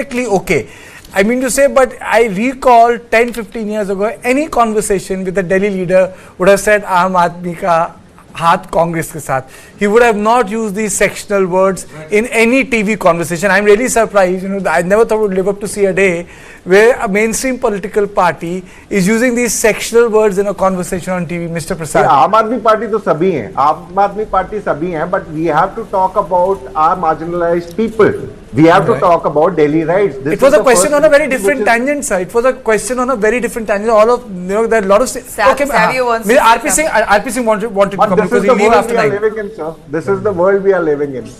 okay. I mean to say, but I recall 10-15 years ago, any conversation with the Delhi leader would have said, Aam Aadmi ka haath Congress ke saath. He would have not used these sectional words in any TV conversation. I'm really surprised. I never thought would live up to see a day where a mainstream political party is using these sectional words in a conversation on TV. Mr. Prasad. Aam Aadmi Party to sabhi hain. Aam Aadmi Party sabhi hain, but we have to talk about our marginalized people. We have to talk about Delhi rights. It was a question on a very different tangent, sir. It was a question on a very different tangent. All of there are a lot of RP Singh wanted to come because he leave after 9. This is the world we are living in.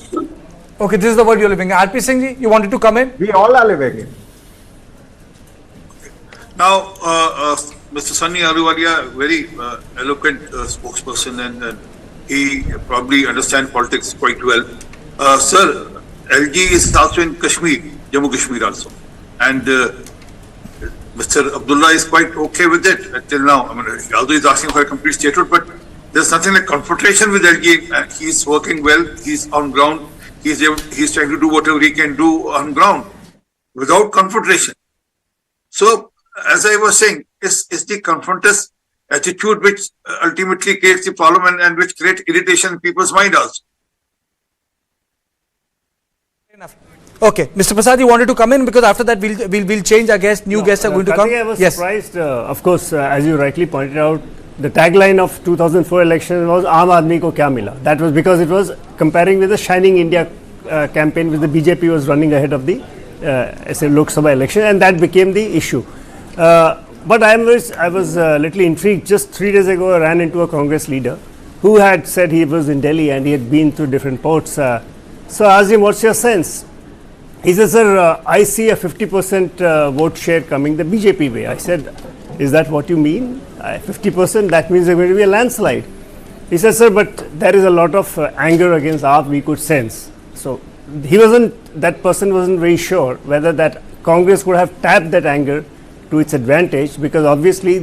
Okay, this is the world you are living in. RP Singh ji, you wanted to come in? We all are living in. Now, Mr. Sunny Ahluwalia, very eloquent spokesperson, and he probably understands politics quite well. Sir, LG is also in Kashmir, Jammu Kashmir also, and Mr. Abdullah is quite okay with it till now. I mean, although he's asking for a complete statehood, but there's nothing like confrontation with LG. And he's working well. He's on ground. He's trying to do whatever he can do on ground without confrontation. So, as I was saying, it's the confrontist attitude which ultimately creates the problem and which creates irritation in people's mind also. Okay, Mr. Prasad, you wanted to come in because after that we'll change our guest. New guests are going to come. I was surprised. Of course, as you rightly pointed out, the tagline of 2004 election was "Aam Aadmi ko kya mila." That was because it was comparing with the Shining India campaign, which the BJP was running ahead of the Lok Sabha election, and that became the issue. But I was a little intrigued. Just 3 days ago, I ran into a Congress leader who had said he was in Delhi and he had been through different ports. So I asked him, "What's your sense?" He said, "Sir, I see a 50% vote share coming the BJP way." I said, "Is that what you mean? 50%? That means there's going to be a landslide." He said, "Sir, but there is a lot of anger against AAP we could sense." So that person wasn't very sure whether that Congress could have tapped that anger to its advantage, because obviously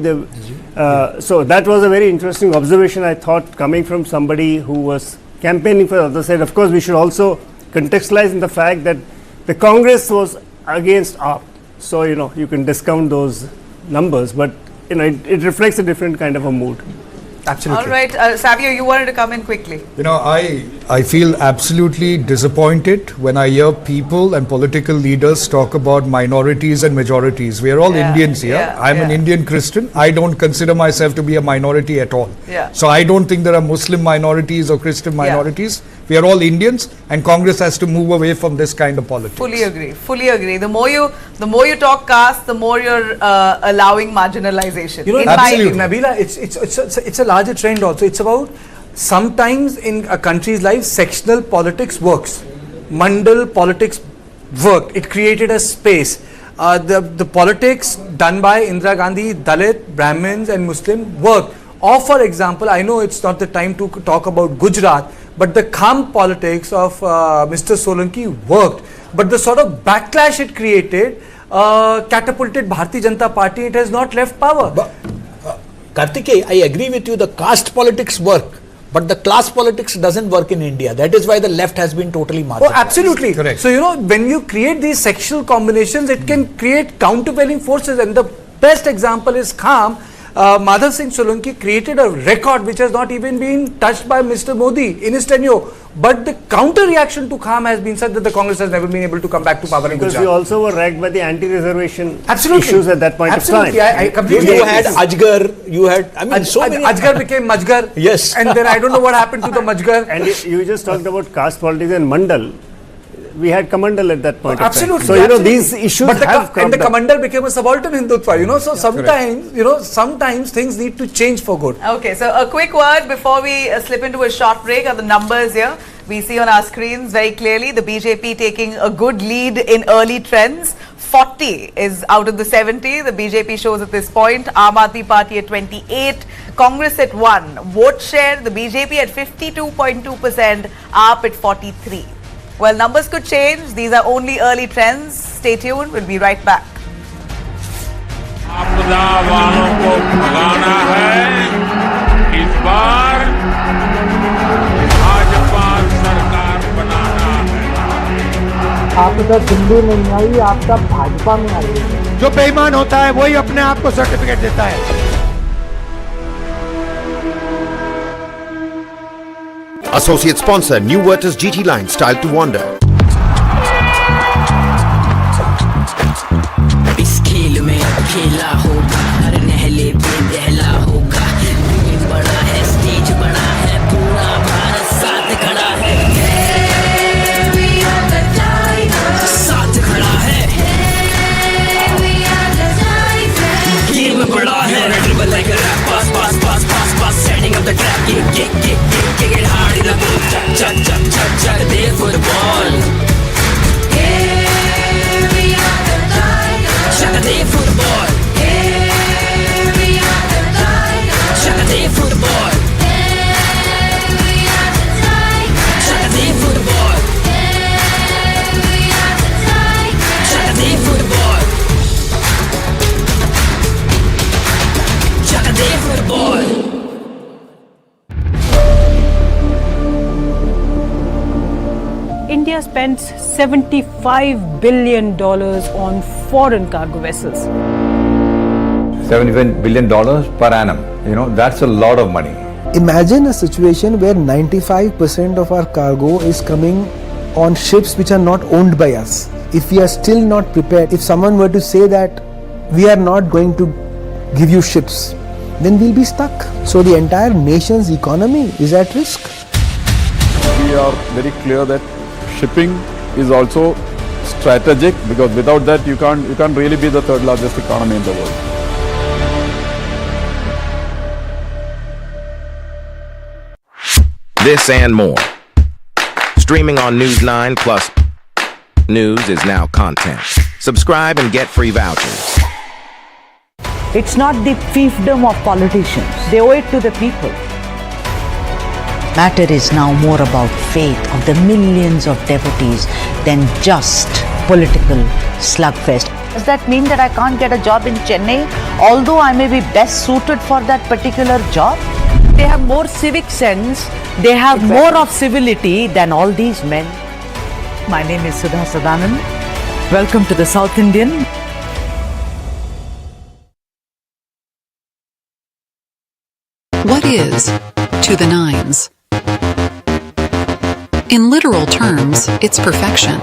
so that was a very interesting observation, I thought, coming from somebody who was campaigning for the other side. Of course, we should also contextualize in the fact that the Congress was against AAP. So, you can discount those numbers, but, it reflects a different kind of a mood. Absolutely. All right, Savio, you wanted to come in quickly. I feel absolutely disappointed when I hear people and political leaders talk about minorities and majorities. We are all Indians here. I'm an Indian Christian. I don't consider myself to be a minority at all. So I don't think there are Muslim minorities or Christian minorities. We are all Indians, and Congress has to move away from this kind of politics. Fully agree. Fully agree. The more you talk caste, the more you're allowing marginalization. Absolutely. Nabila, it's a larger trend also. It's about sometimes in a country's life, sectional politics works. Mandal politics worked. It created a space. The politics done by Indira Gandhi, Dalit, Brahmins and Muslim worked. Or for example, I know it's not the time to talk about Gujarat, but the calm politics of Mr. Solanki worked. But the sort of backlash it created catapulted Bharatiya Janata Party. It has not left power. But, Kartikeya, I agree with you, the caste politics work, but the class politics doesn't work in India. That is why the left has been totally marginalized. Oh, absolutely. Correct. So, when you create these sexual combinations, it can create countervailing forces. And the best example is Kham. Madhav Singh Solanki created a record which has not even been touched by Mr. Modi in his tenure. But the counter reaction to Kham has been such that the Congress has never been able to come back to power in Gujarat. Because you also were ragged by the anti-reservation Absolutely. issues at that point of time. I completely You had Ajgar, you had, so many. Ajgar became Majgar. Yes. And then I don't know what happened to the Majgar. And you just talked about caste politics and Mandal. We had Kamandal at that point Absolutely. of time. So, absolutely. these issues but have and the Kamandal became a subaltern Hindutva, so sometimes, sometimes things need to change for good. Okay, so a quick word before we slip into a short break are the numbers here. We see on our screens very clearly the BJP taking a good lead in early trends. 40 is out of the 70. The BJP shows at this point. Aam Aadmi Party at 28. Congress at 1. Vote share, the BJP at 52.2%. AAP at 43. Well, numbers could change. These are only early trends. Stay tuned. We'll be right back. आपदा वालों को भगाना है इस बार भाजपा सरकार बनाना है आपदा दिल्ली में नहीं आई, आपदा भाजपा में आई है। जो बेईमान होता है वही अपने आप को सर्टिफिकेट देता है। Associate sponsor, New Virtus GT Line, Style to Wander. इस खेल में खेला होगा, हर नहले पे दहला होगा। ये बड़ा है, स्टेज बड़ा है, पूरा भारत साथ खड़ा है। साथ खड़ा है, गेम बड़ा है। Dribble like a rap, pass, pass, pass, pass, pass, setting up the trap. Kick it hard in the booth. Chuck, there for the ball. Chuck there for the ball. Chuck there for the ball. Chuck there for the ball. Chuck there for the ball. Chuck there for the ball. India spends $75 billion on foreign cargo vessels. $75 billion per annum. You know, that's a lot of money. Imagine a situation where 95% of our cargo is coming on ships which are not owned by us. If we are still not prepared, if someone were to say that we are not going to give you ships, then we'll be stuck. So the entire nation's economy is at risk. We are very clear that shipping is also strategic, because without that you can't really be the third largest economy in the world. This and more. Streaming on News9 plus news is now content. Subscribe and get free vouchers. It's not the fiefdom of politicians. They owe it to the people. Matter is now more about faith of the millions of devotees than just political slugfest. Does that mean that I can't get a job in Chennai, although I may be best suited for that particular job? They have more civic sense, they have more of civility than all these men. My name is Sudha Sadanand. Welcome to the South Indian. What is to the nines? In literal terms, it's perfection.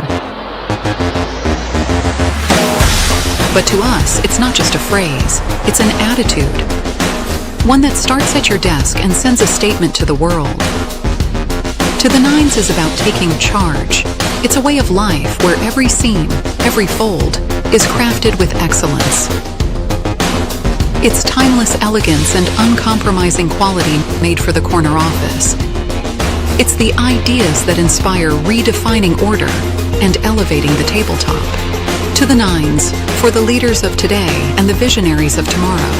But to us, it's not just a phrase, it's an attitude. One that starts at your desk and sends a statement to the world. To the nines is about taking charge. It's a way of life where every seam, every fold, is crafted with excellence. It's timeless elegance and uncompromising quality made for the corner office. It's the ideas that inspire redefining order and elevating the tabletop. To the nines, for the leaders of today and the visionaries of tomorrow.